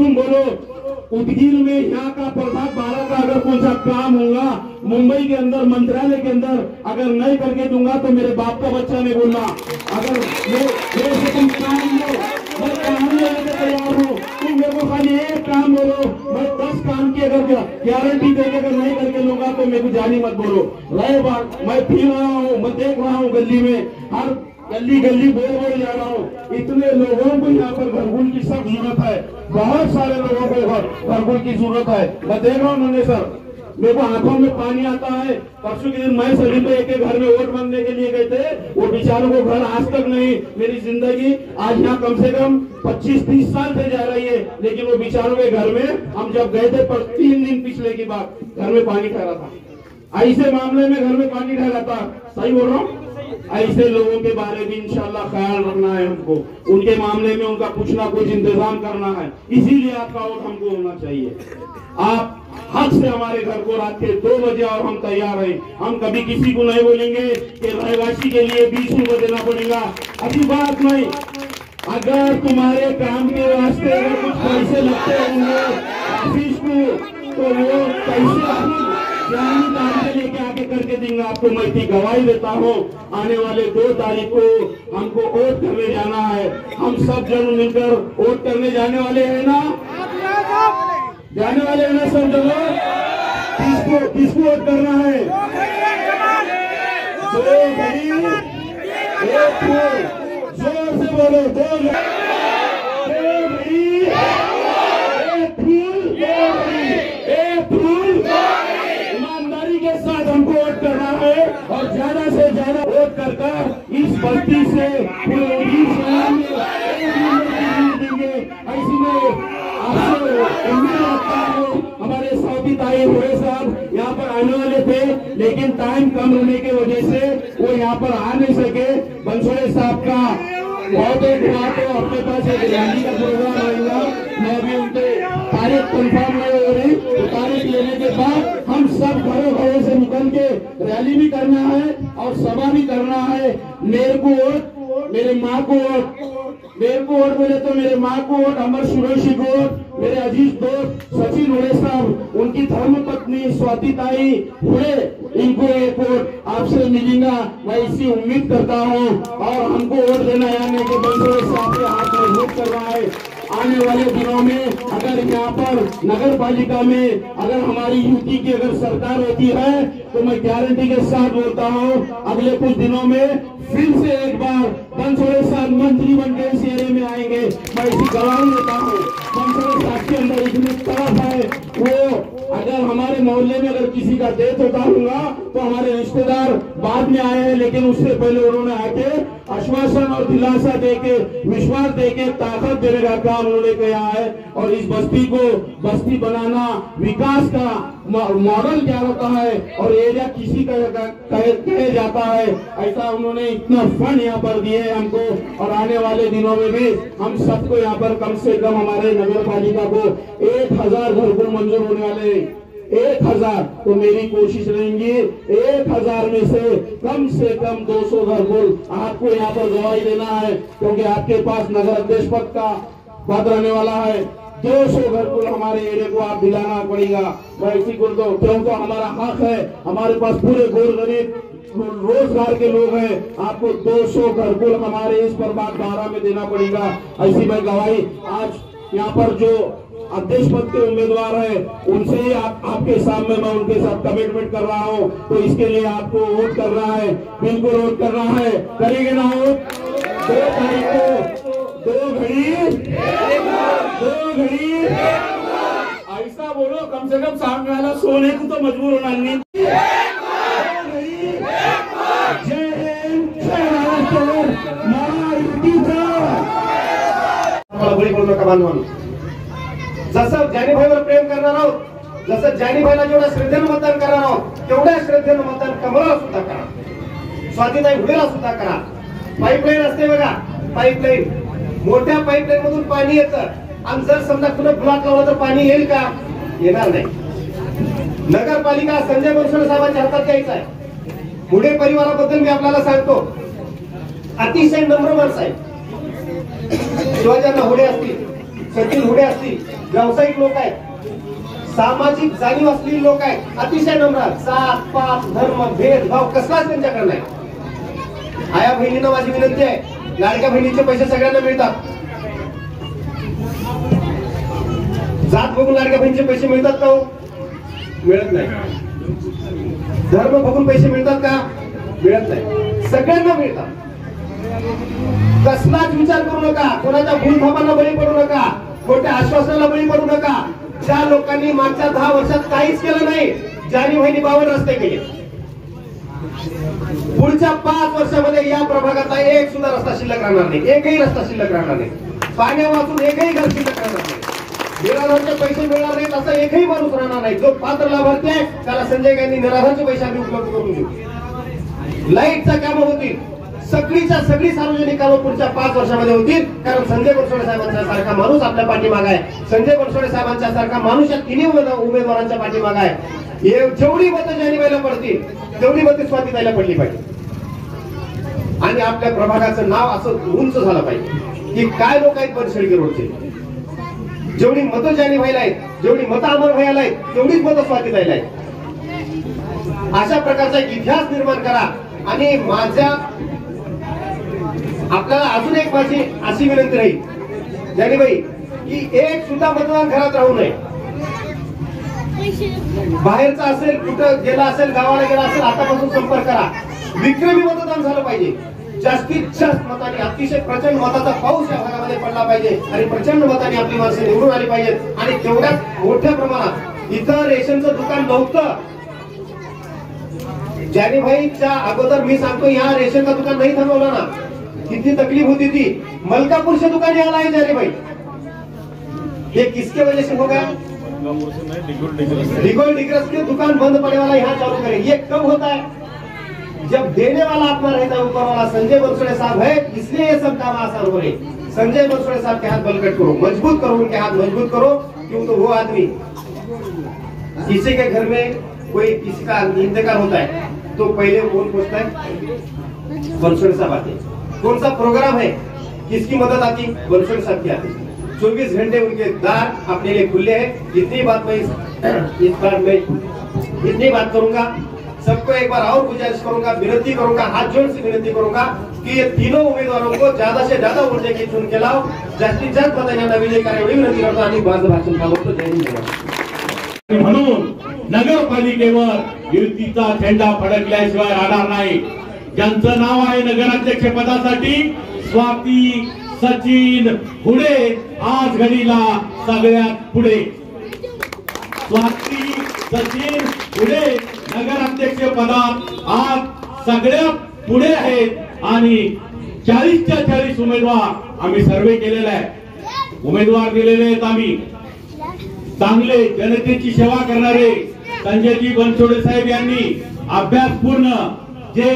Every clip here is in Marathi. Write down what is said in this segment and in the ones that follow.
तुम बोलो उदगीर में यहाँ का प्रभात भारत का अगर कौन सा काम होगा, मुंबई के अंदर मंत्रालय के अंदर अगर नहीं करके दूंगा तो मेरे बाप का बच्चा नहीं बोलना। अगर मेरे से तुम काम लो, मैं काम लेने के तैयार हूँ। तुम मेरे को खाली एक काम बोलो, मैं 10 काम की अगर गारंटी देके अगर नहीं करके लूंगा तो मेरे को जानी मत बोलो। रहे बात, मैं फिर रहा हूँ, मैं देख रहा हूँ गली में, हर गली गली बोल जा रहा हूँ। इतने लोगों को यहाँ पर घरकुल की सब जरूरत है, बहुत सारे लोगों को घरकुल की जरूरत है। मैं देख रहा हूँ नन्हे सर, मेरे को आंखों में पानी आता है। परसों के दिन मैं सभी को एक घर में वोट मांगने के लिए गए थे, वो बेचारों को घर आज तक नहीं। मेरी जिंदगी आज यहाँ कम से कम 25-30 साल से जा रही है, लेकिन वो बेचारों के घर में हम जब गए थे पर 3 दिन पिछले की बात, घर में पानी ठहरा था। ऐसे मामले में घर में पानी ठहरा था, सही बोल रहा हूँ। ऐसे लोगों के बारे में इंशाल्लाह ख्याल रखना है हमको, उनके मामले में उनका कुछ ना कुछ इंतजाम करना है। इसीलिए आपका वोट हमको होना चाहिए। आप हक से हमारे घर को रात के 2 बजे और हम तैयार हैं। हम कभी किसी को नहीं बोलेंगे कि रहवासी के लिए 20 रुपए देना पड़ेगा, ऐसी बात नहीं। अगर तुम्हारे काम के वास्ते अगर कुछ पैसे लगते होंगे ऑफिस को, तो वो पैसे से लेके आके करके देंगे आपको। मैं इतनी गवाही देता हूँ, आने वाले 2 तारीख को हमको वोट करने जाना है। हम सब जन मिलकर वोट करने जाने वाले हैं ना, जाने वाले हैं ना सब जगह। किसको वोट करना है? 2 घड़ी 1 फूल, जोर से बोलो, 2 घड़ी 1 फूल। ईमानदारी के साथ हमको वोट करना है और ज्यादा से ज्यादा वोट कर इस बस्ती से देंगे। ऐसी में आपसे उम्मीद रखता हूँ। हमारे सऊदी ताई हुए साहब यहाँ पर आने वाले थे, लेकिन टाइम कम होने की वजह से वो यहाँ पर आ नहीं सके। बंसोड़े साहब का बहुत एक बात है, अपने पास एक रैली का प्रोग्राम रहेगा। मैं भी उनके तारीख कंफर्म नहीं हो रही, तो तारीख लेने के बाद हम सब घरों घरों से निकल के रैली भी करना है और सभा भी करना है। मेरे को वोट, मेरे माँ को वोट, मेरे को वोट बोले तो मेरे माँ को वोट, अमर सुरेशी को वोट, मेरे अजीज दोस्त सचिन हुड़े साहब, उनकी धर्म पत्नी स्वाति ताई हुड़े, इनको एक वोट आपसे मिलेगा, मैं इसी उम्मीद करता हूँ। और हमको वोट देना यानी कि बंसोड़े साहब के हाथ में वोट करना है। आने वाले दिनों में अगर यहाँ पर नगर पालिका में अगर हमारी यूपी की अगर सरकार होती है, तो मैं गारंटी के साथ बोलता हूँ अगले कुछ दिनों में फिर से एक बार बंसोड़े साहब मंत्री बनकर इस एरिया में आएंगे। मैं इसी गवाही देता हूँ। बंसोड़े साहब के अंदर इतनी तरफ है, वो अगर हमारे मोहल्ले में अगर किसी का डेथ होता होगा तो हमारे रिश्तेदार बाद में आए हैं, लेकिन उससे पहले उन्होंने आके आश्वासन और दिलासा देके, विश्वास देके, ताकत देने का काम उन्होंने किया है। और इस बस्ती को बस्ती बनाना, विकास का मॉडल क्या होता है और एरिया किसी का कहे जाता है, ऐसा उन्होंने इतना फंड यहाँ पर दिए हमको। और आने वाले दिनों में भी हम सबको यहाँ पर कम से कम हमारे नगर पालिका को 1000 घरकुल मंजूर होने वाले हैं। 1000, तो मेरी कोशिश रहेंगी 1000 में से कम 200 घरकुल आपको यहाँ पर गवाही देना है, क्योंकि आपके पास नगर अध्यक्ष पद का पद रहने वाला है। 200 घरकुल हमारे एरिया को आप दिलाना पड़ेगा। मैं इसी को तो क्योंकि हमारा हक है, हमारे पास पूरे गोर गरीब रोजगार के लोग हैं, आपको 200 घरकुल हमारे इस प्रभात 12 में देना पड़ेगा। ऐसी मैं गवाही आज यहाँ पर जो अध्यक्ष पद के उम्मीदवार है उनसे ही आपके सामने मैं उनके साथ कमिटमेंट कर रहा हूँ। तो इसके लिए आपको वोट करना है, बिल्कुल वोट करना है, करेंगे ना वोट? 2 तारीख को 2 घड़ी ऐसा बोलो, कम से कम सामने वाला सोने को तो मजबूर होना नहीं। जसं जानीभाईवर प्रेम करणार आहोत, जसं जानीभाईला जेवढ्या श्रद्धेनं मतदान करणार आहोत, तेवढ्या श्रद्धेनं मतदान कमळाला सुद्धा करा, स्वातीताई हुडेला सुद्धा करा। पाईपलाईन असते बघा, पाईपलाईन, मोठ्या पाईपलाईन मधून पाणी येतं आणि जर समजा कुठे ब्लॉक लावला तर पाणी येईल का? येणार नाही। नगरपालिका संजय बनसोडे साहेबांच्या हातात द्यायचा आहे। हुडे परिवाराबद्दल मी आपल्याला सांगतो, अतिशय नम्र माणसं आहे। शिवाजींना हुडे असतील, सचिन हुडे असतील, व्यावसायिक लोक आहेत, सामाजिक जाणीव असलेली लोक आहेत, अतिशय नम्र, जात पात धर्म भेदभाव कसलाच त्यांच्याकडे नाही. आया बहिणींना माझी विनंती आहे, लाडक्या बहिणीचे पैसे सगळ्यांना मिळतात. जात बघून लाडक्या बहिणीचे पैसे मिळतात का? मिळत नाही. धर्म बघून पैसे मिळतात का? मिळत नाही. सगळ्यांना मिळतात. कसलाच विचार करू नका, कोणाच्या भूलथापांना बळी पडू नका, खोट्या आश्वासनाला बळी पडू नका. ज्या लोकांनी मागच्या 10 वर्षात काहीच केलं नाही, जानी बहिणी 52 रस्ते केले, पुढच्या 5 वर्षामध्ये या प्रभागातला एक सुद्धा रस्ता शिल्लक राहणार नाही, एकही रस्ता शिल्लक राहणार नाही, पाण्या वाचून एकही घर शिल्लक राहणार नाही, निराधारचे पैसे मिळणार नाहीत असा एकही माणूस राहणार नाही. जो पात्र लाभार्थी आहे त्याला संजय गांधी निराधारचे पैसे आम्ही उपलब्ध करून देऊ. लाईटच्या कामं होतील, सगळीच्या सगळी सार्वजनिक कामं पुढच्या 5 वर्षामध्ये होतील. कारण संजय बनसोडे साहेबांच्या सारखा माणूस आपल्या पाठीमागे आहे. संजय बनसोडे साहेबांच्या सारखा माणूस या तिन्ही उमेदवारांच्या पाठीमागे आहे. जेवढी मतं जानीबाईला पडतील तेवढी मतं स्वातीताईला पडली पाहिजे. आणि आपल्या प्रभागाचं नाव असं उंच झालं पाहिजे की काय लोक आहेत बनशेळगी रोडचे. जेवढी मतं जानीबाईला आहेत, जेवढी मतं अमर भैयाला आहेत, तेवढीच मतं स्वातीताईला आहेत. अशा प्रकारचा एक इतिहास निर्माण करा. आणि माझ्या आपल्याला अजून एक माझी अशी विनंती राहील जानीबाई की एक सुद्धा मतदान घरात राहू नये. बाहेरचा असेल, कुठं गेला असेल, गावाला गेला असेल, आतापासून संपर्क करा. विक्रमी मतदान झालं पाहिजे. जास्तीत जास्त मतांनी, अतिशय प्रचंड मताचा पाऊस या भागामध्ये पडला पाहिजे आणि प्रचंड मतांनी आपली माणसं निवडून आली पाहिजेत. आणि तेवढ्याच मोठ्या प्रमाणात इथं रेशनचं दुकान नव्हतं. जानीबाईच्या अगोदर मी सांगतो, या रेशनचं दुकान नाही थांबवलं ना, कितनी तकलीफ होती थी. मलकापुर से दुकान यहाँ लाए जानीबाई, ये किसके वजह से हो गया? डिगोल डिग्रस के दुकान बंद पड़ने वाला यहाँ चालू करें. ये कब होता है? जब देने वाला अपना रहता है, ऊपर वाला संजय बनसोडे साहब है, इसलिए ये सब काम आसान हो रहे. संजय बनसोडे साहब के हाथ बलकट करो, मजबूत करो, उनके हाथ मजबूत करो. क्यों? तो वो आदमी, किसी के घर में कोई किसी का इंतकाल होता है तो पहले कौन पूछता है? बनसोडे साहब आते. कौन सा प्रोग्राम है, किसकी मदद आती? बनसोडे साहब की आती. 24 घंटे उनके द्वार अपने लिए खुले हैं. इतनी बात मैं इस बार में इतनी बात करूंगा. सबको एक बार और गुजारिश करूंगा, विनती करूंगा, हाथ जोड़ से विनती करूंगा कि ये तीनों उम्मीदवारों को ज्यादा से ज्यादा वोट देके चुन के लाओ. जास्तीत जास्त मतांना विजयी करा एवढी विनंती करतो आणि माझं भाषण थांबवतो. जय हिंद. म्हणून नगरपालिकेवर युतीचा झेंडा फडकल्याशिवाय राहणार नाही. ज्यांचं नाव आहे नगराध्यक्ष पदासाठी स्वाती सचिन हुडे, आज घडीला सगळ्यात पुढे. स्वाती सचिन हुडे नगराध्यक्ष पदात आज सगळ्यात पुढे आहेत. आणि 40च्या 40 उमेदवार आम्ही सर्वे केलेला आहे. उमेदवार दिलेले आहेत आम्ही चांगले, जनतेची सेवा करणारे. संजयजी बनसोडे साहेब यांनी अभ्यासपूर्ण जे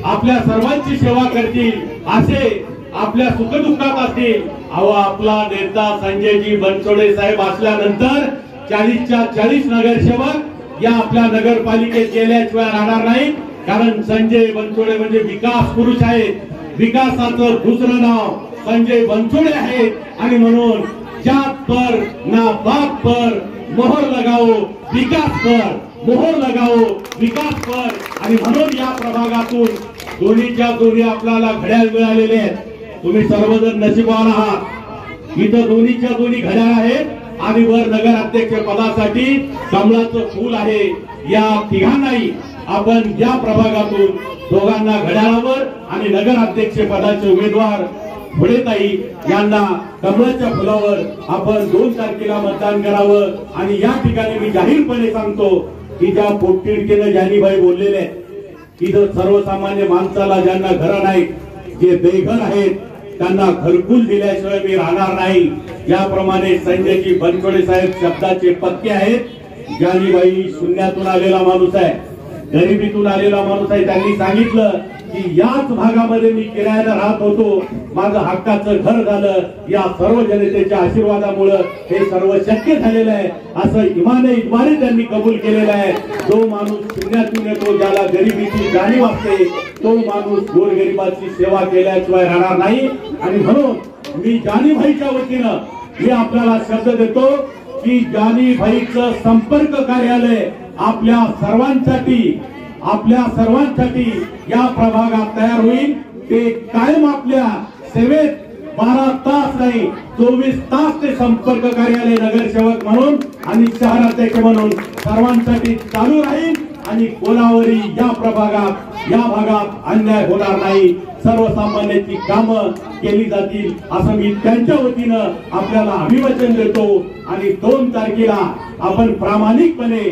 आपल्या सर्वांची सेवा करतील, असे आपल्या सुखदुःखात असतील. अहो, आपला नेता संजयजी बनसोडे साहेब असल्यानंतर 40च्या 40 नगरसेवक या आपल्या नगरपालिकेत गेल्याशिवाय राहणार नाही. कारण संजय बनसोडे म्हणजे विकास पुरुष आहेत. विकासाचं दुसरं नाव संजय बनसोडे आहेत. आणि म्हणून जात पर ना बात पर मोहर लगाओ विकास पर, मोहर लगाओ विकास पर. आणि म्हणून या प्रभागातून दोन्हीच्या दोन्ही आपल्याला घड्याळ मिळालेले आहेत. तुम्ही सर्वजण नशीबवान आहात. इथं दोन्हीच्या दोन्ही घड्याळ आहेत आणि वर नगराध्यक्ष पदासाठी कमळाचं फूल आहे. या तिघांनाही आपण या प्रभागातून दोघांना घड्याळावर आणि नगराध्यक्ष पदाचे उमेदवार भुडेताई यांना कमळाच्या फुलावर आपण 2 तारखेला मतदान करावं. आणि या ठिकाणी मी जाहीरपणे सांगतो की ज्या पोटतिडकीनं जानीबाई बोललेले आहेत, इथं सर्वसामान्य माणसाला ज्यांना घरं नाहीत, जे बेघर आहेत, त्यांना घरकुल दिल्याशिवाय मी राहणार नाही. याप्रमाणे संजयजी बनसोडे साहेब शब्दाचे पक्के आहेत. जानीबाई शून्यातून आलेला माणूस आहे, गरिबीतून आलेला माणूस आहे. त्यांनी सांगितलं की याच भागामध्ये मी किरायाला राहत होतो, माझं हक्काचं घर झालं. या सर्व जनतेच्या आशीर्वादामुळे हे सर्व शक्य झालेलं आहे, असं इमाने त्यांनी कबूल केलेलं आहे. जो माणूस शून्यातून येतो, ज्याला गरिबीची जाणीव असते, तो माणूस गोरगरिबाची सेवा केल्याशिवाय राहणार नाही. आणि म्हणून मी जानीबाईच्या वतीनं मी आपल्याला शब्द देतो की जानीभाईचं संपर्क कार्यालय आपल्या सर्वांसाठी या प्रभागात तयार होईल। ते कायम आपल्या सेवेत 12 तास नाही 24 तास ते संपर्क कार्यालय नगरसेवक म्हणून आणि शहराध्यक्ष म्हणून सर्वांसाठी चालू राहील आणि कोणावरही या भागात अन्याय होणार नाही। सर्वसामान्यांची कामं केली जातील असं मी त्यांच्या वतीनं आपल्याला अभिवचन देतो आणि 2 तारखेला आपण प्रामाणिकपणे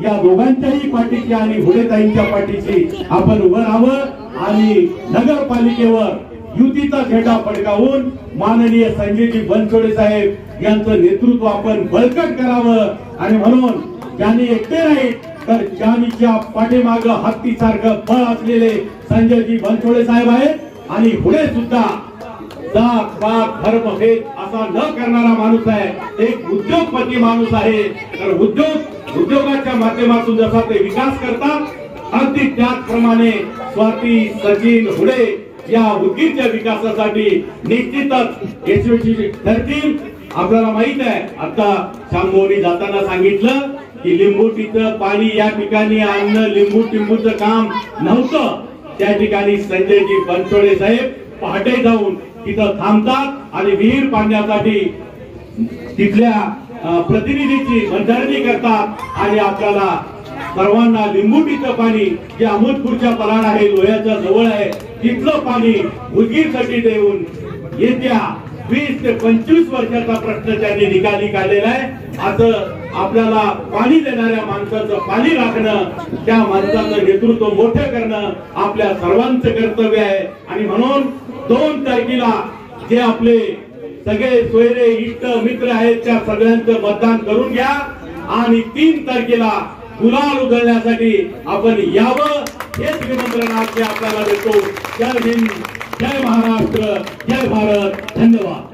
या दोघांच्याही पाठीची आणि हुडेताईंच्या पाठीची आपण उभं राहावं आणि नगरपालिकेवर युतीचा झेंडा फडकावून माननीय संजयजी बनसोडे साहेब यांचं नेतृत्व आपण बळकट करावं। आणि म्हणून ज्यांनी एकटे नाही तर जानीच्या पाठीमाग हत्तीसारखं बळ असलेले संजयजी बनसोडे साहेब आहेत आणि पुढे सुद्धा जात पात धर्मभेद असा न करणारा माणूस आहे। एक उद्योगपती माणूस आहे। तर उद्योगाच्या माध्यमातून जसा ते विकास करतात अगदी त्याचप्रमाणे स्वाती सचिन हुडे या उद्गीरच्या विकासासाठी निश्चितच यशस्वी ठरतील। आपल्याला माहित आहे आता शांभोनी जाताना सांगितलं की लिंबूटीचं पाणी या ठिकाणी आणणं लिंबू टिंबूचं काम नव्हतं। त्या ठिकाणी संजयजी बनसोडे साहेब पहाटे जाऊन तिथं थांबतात आणि विहीर पाडण्यासाठी तिथल्या प्रतिनिधीची मनधरणी करतात आणि आपल्याला सर्वांना लिंबूटीचं पाणी जे अहमदपूरच्या पलाड आहे लोह्याच्या जवळ आहे तिथलं पाणी उदगीरसाठी देऊन येत्या 20 ते 25 वर्षाचा प्रश्न त्यांनी निकाली काढलेला आहे। असं आपल्याला पाणी देणाऱ्या माणसाचं पाणी राखणं त्या माणसाचं नेतृत्व मोठं करणं आपल्या सर्वांचं कर्तव्य आहे। आणि म्हणून 2 तारखेला जे आपले सगळे सोयरे इष्ट मित्र आहेत त्या सगळ्यांचं मतदान करून घ्या आणि 3 तारखेला गुलाल उधळण्यासाठी आपण यावं हेच निमंत्रण आपल्याला देतो। जय हिंद, जय महाराष्ट्र, जय भारत, धन्यवाद।